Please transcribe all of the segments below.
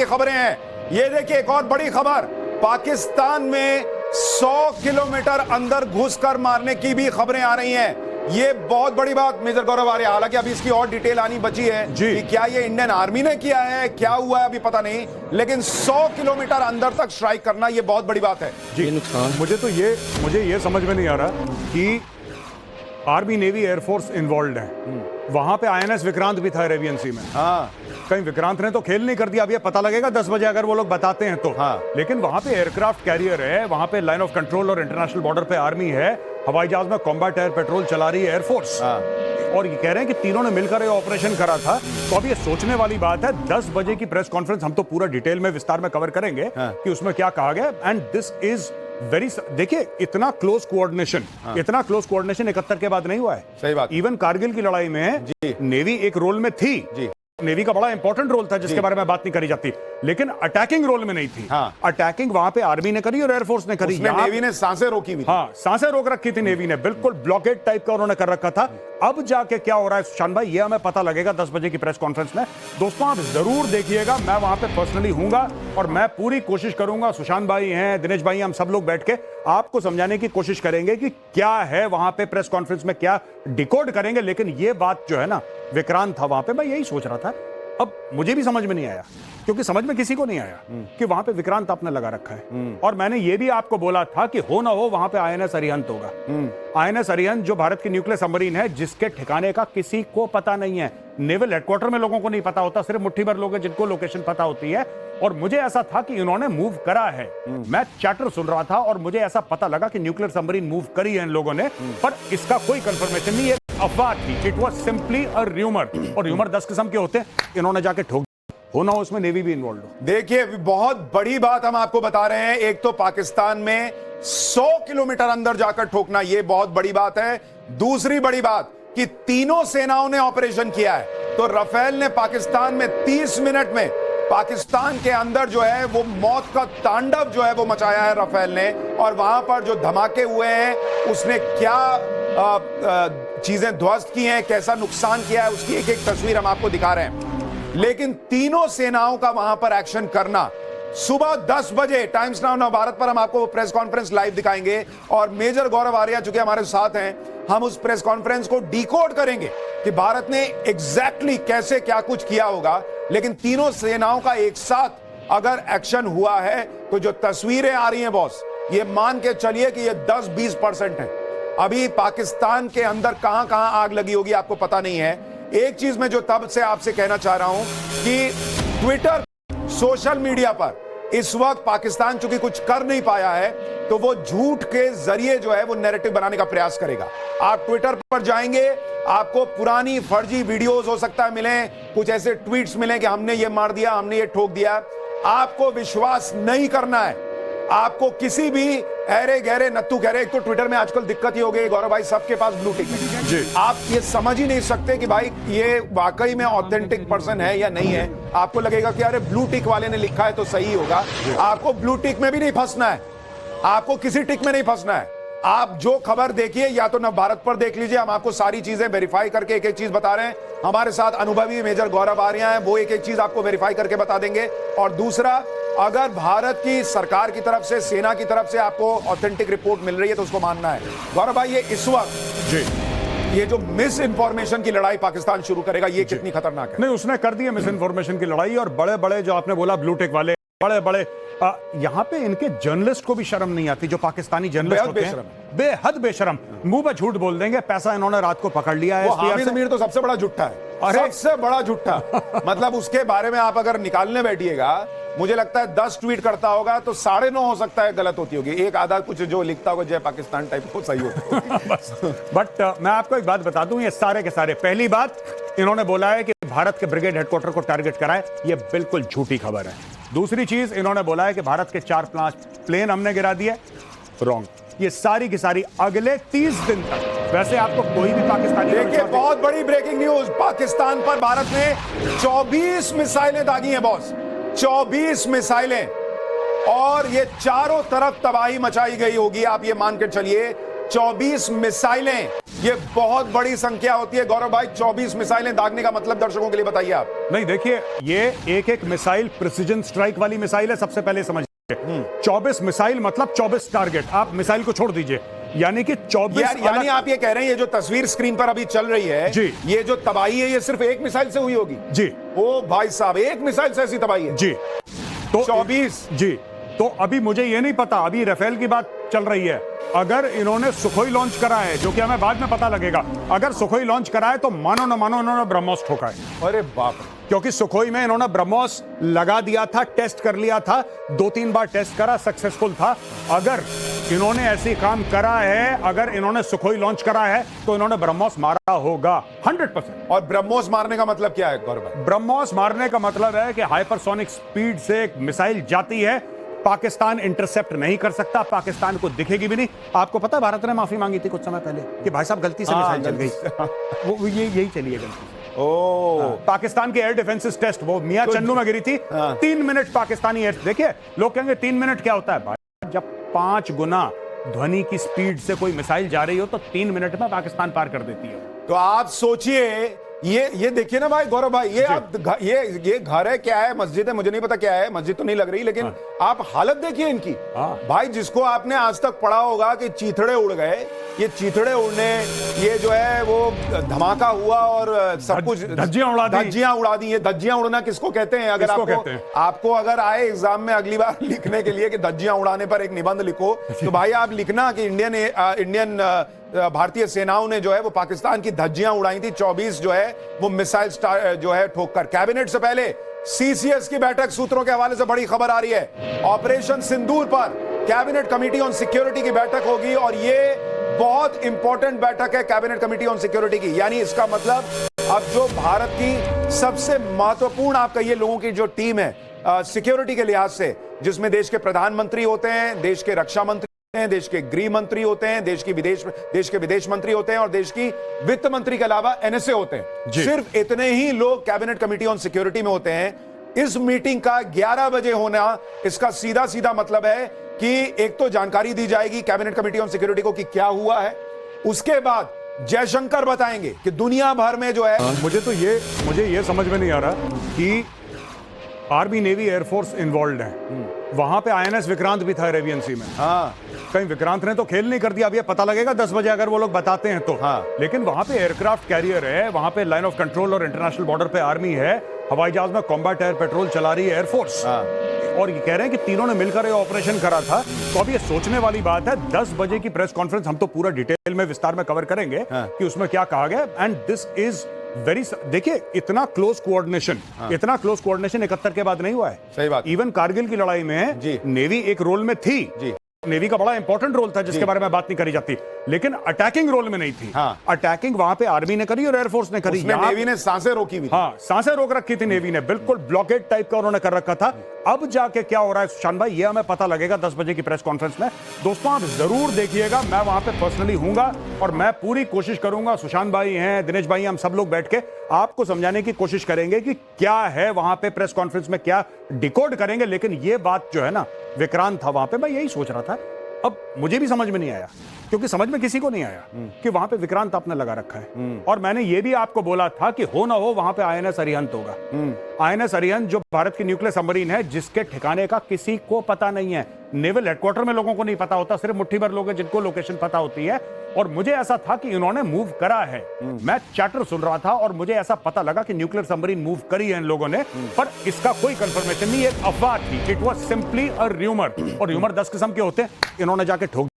खबरें हैं। ये देखिए एक और बड़ी खबर, पाकिस्तान में 100 किलोमीटर अंदर घुसकर मारने की भी खबरें आ रही हैं। ये बहुत बड़ी बात मेजर गौरव आर्य, हालांकि अभी इसकी और डिटेल आनी बची है कि क्या ये इंडियन आर्मी ने किया है, क्या हुआ है अभी पता नहीं, लेकिन 100 किलोमीटर अंदर तक स्ट्राइक करना ये बहुत बड़ी बात है। जी मुझे ये समझ में नहीं आ रहा कि आर्मी नेवी एयरफोर्स इन्वॉल्व है। वहां पे आईएनएस विक्रांत भी था अरेबियन सी में। हाँ, कहीं विक्रांत ने तो खेल नहीं कर दिया, अब ये पता लगेगा 10 बजे अगर वो लोग बताते हैं तो। हाँ। लेकिन वहां पे एयरक्राफ्ट कैरियर है, वहां पे लाइन ऑफ कंट्रोल और इंटरनेशनल बॉर्डर पे आर्मी है, हवाई जहाज में कॉम्बैट एयर पेट्रोल चला रही है एयरफोर्स। हाँ। और ये कह रहे हैं कि तीनों ने मिलकर ये ऑपरेशन करा था। तो अब ये सोचने वाली बात है, 10 बजे की प्रेस कॉन्फ्रेंस हम तो पूरा डिटेल में विस्तार में कवर करेंगे कि उसमें क्या कहा गया। एंड दिस इज वेरी, देखिए इतना क्लोज कोऑर्डिनेशन, इतना क्लोज कोऑर्डिनेशन 71 के बाद नहीं हुआ है। सही बात। इवन कारगिल की लड़ाई में नेवी एक रोल में थी जी। नेवी का बड़ा इंपॉर्टेंट रोल था जिसके बारे में बात नहीं करी जाती, लेकिन अटैकिंग रोल में नहीं थी। हाँ। अटैकिंग वहां पे आर्मी ने करी और एयरफोर्स ने करी। नेवी ने सांसें रोकी भी। हाँ, सांसें रोक रखी थी नेवी ने, बिल्कुल ब्लॉकेड टाइप का उन्होंने कर रखा था। अब जाके क्या हो रहा है सुशांत भाई, ये हमें पता लगेगा 10 बजे की प्रेस कॉन्फ्रेंस में। दोस्तों आप जरूर देखिएगा, मैं वहां पे पर्सनली हूंगा और मैं पूरी कोशिश करूंगा, सुशांत भाई हैं, दिनेश भाई, हम सब लोग बैठ के आपको समझाने की कोशिश करेंगे कि क्या है वहां पे प्रेस कॉन्फ्रेंस में, क्या डिकोड करेंगे। लेकिन ये बात जो है ना, विक्रांत था वहां पे, मैं यही सोच रहा था। अब मुझे भी समझ में नहीं आया, क्योंकि समझ में किसी को नहीं आया कि वहां पे विक्रांत आपने लगा रखा है। और मैंने ये भी आपको बोला था कि हो ना हो वहां पे आईएनएस अरिहंत होगा। आईएनएस अरिहंत जो भारत की न्यूक्लियर सबमरीन है, जिसके ठिकाने का किसी को पता नहीं है। नेवल हेडक्वार्टर में लोगों को नहीं पता होता, सिर्फ मुट्ठी भर लोग हैं जिनको लोकेशन पता होती है। और मुझे ऐसा था कि इन्होंने मूव करा है, मैं चैटर सुन रहा था और मुझे ऐसा पता लगा कि न्यूक्लियर सबमरीन मूव करी है इन लोगों ने, पर इसका कोई कंफर्मेशन नहीं है, अफवाह थी। It was simply a rumour, और र्यूमर 10 किस्म के होते हैं, इन्होंने जाके ठोक हो ना, उसमें नेवी भी इन्वॉल्व हो। देखिए बहुत बड़ी बात हम आपको बता रहे हैं। एक तो पाकिस्तान में 100 किलोमीटर अंदर जाकर ठोकना, यह बहुत बड़ी बात है। दूसरी बड़ी बात कि तीनों सेनाओं ने ऑपरेशन किया है। तो राफेल ने पाकिस्तान में 30 मिनट में पाकिस्तान के अंदर जो है वो मौत का तांडव जो है वो मचाया है राफेल ने। और वहां पर जो धमाके हुए हैं, उसने क्या चीजें ध्वस्त की हैं, कैसा नुकसान किया है, उसकी एक एक तस्वीर हम आपको दिखा रहे हैं। लेकिन तीनों सेनाओं का वहां पर एक्शन करना, सुबह 10 बजे टाइम्स नाउ नव भारत पर हम आपको प्रेस कॉन्फ्रेंस लाइव दिखाएंगे। और मेजर गौरव आर्य चूंकि हमारे साथ हैं, हम उस प्रेस कॉन्फ्रेंस को डिकोड करेंगे कि भारत ने एग्जैक्टली कैसे क्या कुछ किया होगा। लेकिन तीनों सेनाओं का एक साथ अगर एक्शन हुआ है, तो जो तस्वीरें आ रही हैं बॉस, ये मान के चलिए कि ये 10-20% है। अभी पाकिस्तान के अंदर कहां कहां आग लगी होगी आपको पता नहीं है। एक चीज मैं जो तब से आपसे कहना चाह रहा हूं कि ट्विटर, सोशल मीडिया पर इस वक्त पाकिस्तान चूंकि कुछ कर नहीं पाया है, तो वो झूठ के जरिए जो है वो नैरेटिव बनाने का प्रयास करेगा। आप ट्विटर पर जाएंगे, आपको पुरानी फर्जी वीडियोस हो सकता है मिले, कुछ ऐसे ट्वीट्स मिले कि हमने ये मार दिया, हमने ये ठोक दिया। आपको विश्वास नहीं करना है। आपको किसी भी अरे गहरे नत्थु कह रहे, एक तो ट्विटर में आजकल दिक्कत ही हो गई गौरव भाई, सबके पास ब्लू टिक है। आप ये समझ ही नहीं सकते कि भाई ये वाकई में ऑथेंटिक पर्सन है या नहीं है। आपको लगेगा कि अरे ब्लू टिक वाले ने लिखा है तो सही होगा। आपको ब्लू टिक में भी नहीं फंसना है, आपको किसी टिक में नहीं फंसना है। आप जो खबर देखिए, या तो नव भारत पर देख लीजिए, हम आपको सारी चीजें वेरीफाई करके एक एक चीज बता रहे हैं। हमारे साथ अनुभवी मेजर गौरव आर्य हैं, वो एक एक चीज आपको वेरीफाई करके बता देंगे। और दूसरा, अगर भारत की सरकार की तरफ से, सेना की तरफ से आपको ऑथेंटिक रिपोर्ट मिल रही है तो उसको मानना है। गौरव भाई, ये इस वक्त ये जो मिस इंफॉर्मेशन की लड़ाई पाकिस्तान शुरू करेगा, ये कितनी खतरनाक है? नहीं, उसने कर दी है मिस इंफॉर्मेशन की लड़ाई। और बड़े बड़े जो आपने बोला ब्लू टेक वाले, बड़े बड़े यहां पे इनके जर्नलिस्ट को भी शर्म नहीं आती, जो पाकिस्तानी जर्नलिस्ट होते हैं, बेहद बेशरम, मुंह पे झूठ बोल देंगे। पैसा इन्होंने रात को पकड़ लिया है। हामिद अमीर तो सबसे बड़ा झूठा है, सबसे बड़ा झूठा। मतलब उसके बारे में आप अगर निकालने बैठिएगा, मुझे लगता है 10 ट्वीट करता होगा तो 9.5 हो सकता है गलत होती होगी, एक आधा कुछ जो लिखता होगा जय पाकिस्तान टाइप को सही होगा। बट मैं आपको एक बात बता दूं, ये सारे के सारे, पहली बात इन्होंने बोला है कि भारत के ब्रिगेड हेडक्वार्टर को टारगेट कराए, ये बिल्कुल झूठी खबर है। दूसरी चीज, इन्होंने बोला है कि भारत के 4 प्लेन हमने गिरा दिए, रॉन्ग। ये सारी की सारी अगले 30 दिन तक, वैसे आपको कोई भी पाकिस्तानी, देखिए बहुत बड़ी ब्रेकिंग न्यूज, पाकिस्तान पर भारत ने 24 मिसाइलें दागी हैं बॉस, 24 मिसाइलें, और ये चारों तरफ तबाही मचाई गई होगी। आप ये मान कर चलिए 24 मिसाइलें, ये बहुत बड़ी संख्या होती है गौरव भाई। 24 मिसाइलें दागने का मतलब दर्शकों के लिए बताइए आप। नहीं देखिए, ये एक एक मिसाइल प्रिसीजन स्ट्राइक वाली मिसाइल है, सबसे पहले समझिए। 24 मिसाइल मतलब 24 टारगेट। आप मिसाइल को छोड़ दीजिए, यानी कि 24। यानी आप ये कह रहे हैं ये जो तस्वीर स्क्रीन पर अभी चल रही है जी, ये जो तबाही है ये सिर्फ एक मिसाइल से हुई होगी जी। ओ भाई साहब, एक मिसाइल से ऐसी तबाही है जी। तो 24 जी। तो अभी मुझे ये नहीं पता, अभी राफेल की बात चल रही है। अगर इन्होंने सुखोई लॉन्च करा है, जो कि हमें बाद में पता लगेगा, अगर सुखोई लॉन्च करा है तो मानो न मानो इन्होंने ब्रह्मोस ठोका है। अरे बाप रे, क्योंकि सुखोई में इन्होंने ब्रह्मोस लगा दिया था, टेस्ट कर लिया था, 2-3 बार टेस्ट करा, सक्सेसफुल था। अगर इन्होंने ऐसी काम करा है, अगर इन्होंने सुखोई लॉन्च करा है तो इन्होंने ब्रह्मोस मारा होगा 100%। और ब्रह्मोस मारने का मतलब क्या है गौरव भाई? ब्रह्मोस मारने का मतलब है कि हाइपरसोनिक स्पीड से एक मिसाइल जाती है, पाकिस्तान इंटरसेप्ट नहीं कर सकता, पाकिस्तान को दिखेगी भी नहीं। आपको पता है भारत ने माफी मांगी थी कुछ समय पहले कि भाई साहब गलती से मिसाइल चल गई। वो यही चली है गलती। ओ पाकिस्तान के एयर डिफेंसेस टेस्ट, वो मियां चन्नू में गिरी थी। 3 मिनट पाकिस्तानी एयर, देखिए लोग कहेंगे 3 मिनट क्या होता है भाई, जब 5 गुना ध्वनि की स्पीड से कोई मिसाइल जा रही हो तो 3 मिनट में पाकिस्तान पार कर देती है। तो आप सोचिए, ये देखिए ना भाई गौरव भाई, ये आप ये घर है क्या है, मस्जिद है, मुझे नहीं पता क्या है, मस्जिद तो नहीं लग रही, लेकिन आप हालत देखिए इनकी। भाई जिसको आपने आज तक पढ़ा होगा कि चीथड़े उड़ गए, ये चीथड़े उड़ने, ये जो है वो धमाका हुआ और सब कुछ धज्जियां उड़ा दी। ये धज्जियां उड़ना किसको कहते हैं? अगर आपको अगर आए एग्जाम में अगली बार लिखने के लिए कि धज्जियां उड़ाने पर एक निबंध लिखो, तो भाई आप लिखना कि इंडियन भारतीय सेनाओं ने जो है वो पाकिस्तान की धज्जियां उड़ाई थी। 24 जो है वो मिसाइल जो है ठोककर। कैबिनेट से पहले सीसीएस की बैठक, सूत्रों के हवाले से बड़ी खबर आ रही है। ऑपरेशन सिंदूर पर कैबिनेट कमेटी ऑन सिक्योरिटी की बैठक होगी और ये बहुत इंपॉर्टेंट बैठक है कैबिनेट कमेटी ऑन सिक्योरिटी की। यानी इसका मतलब अब जो भारत की सबसे महत्वपूर्ण आप कहिए लोगों की जो टीम है सिक्योरिटी के लिहाज से, जिसमें देश के प्रधानमंत्री होते हैं, देश के रक्षा मंत्री, देश के गृह मंत्री होते हैं, देश के विदेश मंत्री होते हैं और देश की वित्त मंत्री के अलावा एनएसए होते हैं। सिर्फ इतने ही लोग कैबिनेट कमेटी ऑन सिक्योरिटी में होते हैं। इस मीटिंग का 11 बजे होना, इसका सीधा सीधा मतलब है कि एक तो जानकारी दी जाएगी कैबिनेट कमेटी ऑन सिक्योरिटी को कि क्या हुआ है, उसके बाद जयशंकर बताएंगे कि दुनिया भर में जो है। मुझे ये समझ में नहीं आ रहा कि आर्मी, नेवी, एयरफोर्स इन्वॉल्व है। वहां पे आईएनएस विक्रांत भी था अरेबियन सी में। कहीं विक्रांत ने तो खेल नहीं कर दिया? अब ये पता लगेगा 10 बजे अगर वो लोग बताते हैं तो। लेकिन वहां पे एयरक्राफ्ट कैरियर है, वहां पे लाइन ऑफ कंट्रोल और इंटरनेशनल बॉर्डर पे आर्मी है, हवाई जहाज में कॉम्बैट एयर पेट्रोल चला रही है एयरफोर्स। और ये कह रहे हैं कि तीनों ने मिलकर ये ऑपरेशन करा था। तो अब ये सोचने वाली बात है, 10 बजे की प्रेस कॉन्फ्रेंस हम तो पूरा डिटेल में विस्तार में कवर करेंगे कि उसमें क्या कहा गया। एंड दिस इज देखिए इतना क्लोज कोऑर्डिनेशन 71 के बाद नहीं हुआ है। सही बात। इवन कारगिल की लड़ाई में नेवी एक रोल में थी जी। नेवी का बड़ा इंपॉर्टेंट रोल था जिसके बारे में बात नहीं करी जाती, लेकिन अटैकिंग रोल में नहीं थी। अटैकिंग वहां पे आर्मी ने करी और एयरफोर्स ने करी। नेवी ने सांसें रोकी भी। सांसें रोक रखी थी नेवी ने, बिल्कुल ब्लॉकेड टाइप का उन्होंने कर रखा था। अब जाके क्या हो रहा है सुशांत भाई, ये हमें पता लगेगा 10 बजे की प्रेस कॉन्फ्रेंस में। दोस्तों आप जरूर देखिएगा, मैं वहां पे पर्सनली हूंगा और मैं पूरी कोशिश करूंगा, सुशांत भाई हैं, दिनेश भाई, हम सब लोग बैठ के आपको समझाने की कोशिश करेंगे कि क्या है वहां पे प्रेस कॉन्फ्रेंस में, क्या डिकोड करेंगे। लेकिन ये बात जो है ना, विक्रांत था वहां पे, मैं यही सोच रहा था। अब मुझे भी समझ में नहीं आया, क्योंकि समझ में किसी को नहीं आया कि वहां पे विक्रांत आपने लगा रखा है। और मैंने ये भी आपको बोला था कि हो ना हो वहां पे आईएनएस अरिहंत होगा। आईएनएस अरिहंत जो भारत की न्यूक्लियर सबमरीन है, जिसके ठिकाने का किसी को पता नहीं है। नेवल हेडक्वार्टर में लोगों को नहीं पता होता, सिर्फ मुट्ठी भर लोग हैं जिनको लोकेशन पता होती है। और मुझे ऐसा था कि इन्होंने मूव करा है। मैं चैटर सुन रहा था और मुझे ऐसा पता लगा कि न्यूक्लियर सबमरीन मूव करी है इन लोगों ने, पर इसका कोई कंफर्मेशन नहीं, एक अफवाह थी। It was simply a rumour. और र्यूमर 10 किस्म के होते हैं, इन्होंने जाके ठोक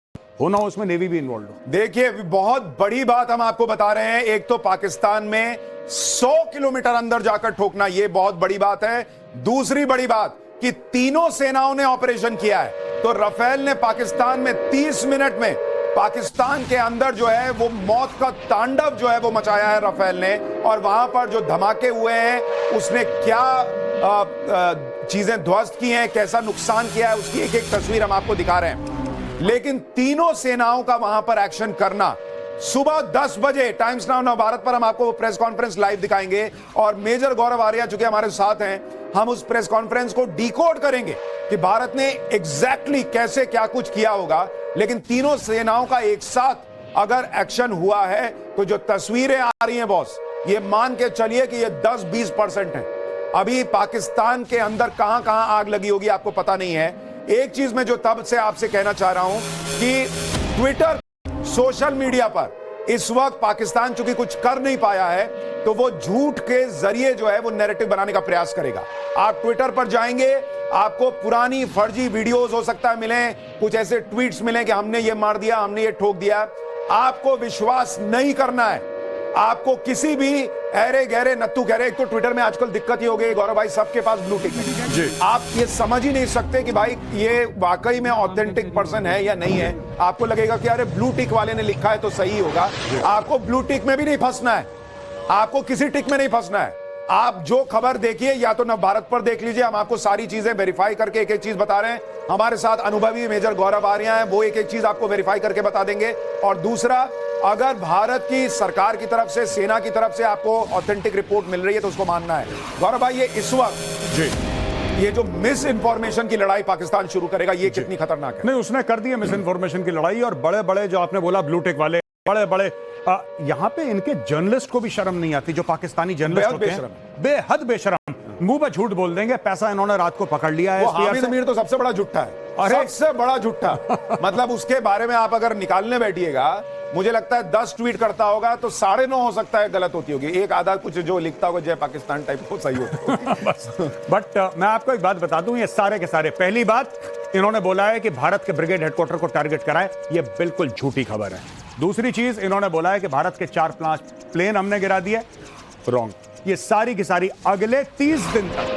होना, उसमें नेवी भी इन्वॉल्व हो। देखिए बहुत बड़ी बात हम आपको बता रहे हैं। एक तो पाकिस्तान में 100 किलोमीटर अंदर जाकर ठोकना, यह बहुत बड़ी बात है। दूसरी बड़ी बात कि तीनों सेनाओं ने ऑपरेशन किया है। तो राफेल ने पाकिस्तान में 30 मिनट में पाकिस्तान के अंदर जो है वो मौत का तांडव जो है वो मचाया है राफेल ने। और वहां पर जो धमाके हुए हैं, उसने क्या चीजें ध्वस्त की हैं, कैसा नुकसान किया है, उसकी एक एक तस्वीर हम आपको दिखा रहे हैं। लेकिन तीनों सेनाओं का वहां पर एक्शन करना, सुबह 10 बजे टाइम्स नाउ नव भारत पर हम आपको प्रेस कॉन्फ्रेंस लाइव दिखाएंगे और मेजर गौरव आर्या चूंकि हमारे साथ हैं, हम उस प्रेस कॉन्फ्रेंस को डिकोड करेंगे कि भारत ने एग्जैक्टली कैसे क्या कुछ किया होगा। लेकिन तीनों सेनाओं का एक साथ अगर एक्शन हुआ है तो जो तस्वीरें आ रही हैं बॉस, ये मान के चलिए कि ये 10-20% है। अभी पाकिस्तान के अंदर कहां कहां आग लगी होगी आपको पता नहीं है। एक चीज मैं जो तब से आपसे कहना चाह रहा हूं कि ट्विटर, सोशल मीडिया पर इस वक्त पाकिस्तान चूंकि कुछ कर नहीं पाया है तो वो झूठ के जरिए जो है वो नैरेटिव बनाने का प्रयास करेगा। आप ट्विटर पर जाएंगे, आपको पुरानी फर्जी वीडियोस हो सकता है मिले, कुछ ऐसे ट्वीट्स मिले कि हमने ये मार दिया, हमने ये ठोक दिया। आपको विश्वास नहीं करना है। आपको किसी भी अरे गहरे नत्थू कह रहे, एक तो ट्विटर में आजकल दिक्कत ही हो गई गौरव भाई, सबके पास ब्लू टिक है जी। आप ये समझ ही नहीं सकते कि भाई ये वाकई में ऑथेंटिक पर्सन है या नहीं है। आपको लगेगा कि अरे ब्लू टिक वाले ने लिखा है तो सही होगा। आपको ब्लू टिक में भी नहीं फंसना है, आपको किसी टिक में नहीं फंसना है। आप जो खबर देखिए या तो नवभारत पर देख लीजिए, हम आपको सारी चीजें वेरीफाई करके एक एक चीज बता रहे हैं। हमारे साथ अनुभवी मेजर गौरव आर्या हैं, वो एक एक चीज आपको वेरीफाई करके बता देंगे। और दूसरा, अगर भारत की सरकार की तरफ से, सेना की तरफ से आपको ऑथेंटिक रिपोर्ट मिल रही है तो उसको मानना है। गौरव भाई, ये इस वक्त जी ये जो मिस इन्फॉर्मेशन की लड़ाई पाकिस्तान शुरू करेगा, ये कितनी खतरनाक है? नहीं, उसने कर दी है मिस इन्फॉर्मेशन की लड़ाई। और बड़े बड़े जो आपने बोला ब्लू टिक वाले, बड़े बड़े यहां पे इनके जर्नलिस्ट को भी शर्म नहीं आती, जो पाकिस्तानी जर्नलिस्ट होते हैं, बेहद बेशरम, मुंह पे झूठ बोल देंगे। पैसा इन्होंने रात को पकड़ लिया है। हामिद अमीर तो सबसे बड़ा झूठा है, सबसे बड़ा झूठा। मतलब उसके बारे में आप अगर निकालने बैठिएगा, मुझे लगता है 10 ट्वीट करता होगा तो 9.5 हो सकता है गलत होती होगी, एक आधा कुछ जो लिखता होगा जय पाकिस्तान टाइप को सही होता। बट मैं आपको एक बात बता दूं, ये सारे के सारे, पहली बात इन्होंने बोला है कि भारत के ब्रिगेड हेडक्वार्टर को टारगेट करा है, ये बिल्कुल झूठी खबर है। दूसरी चीज, इन्होंने बोला है कि भारत के 4 प्लेन हमने गिरा दिए, रॉन्ग। ये सारी की सारी अगले 30 दिन तक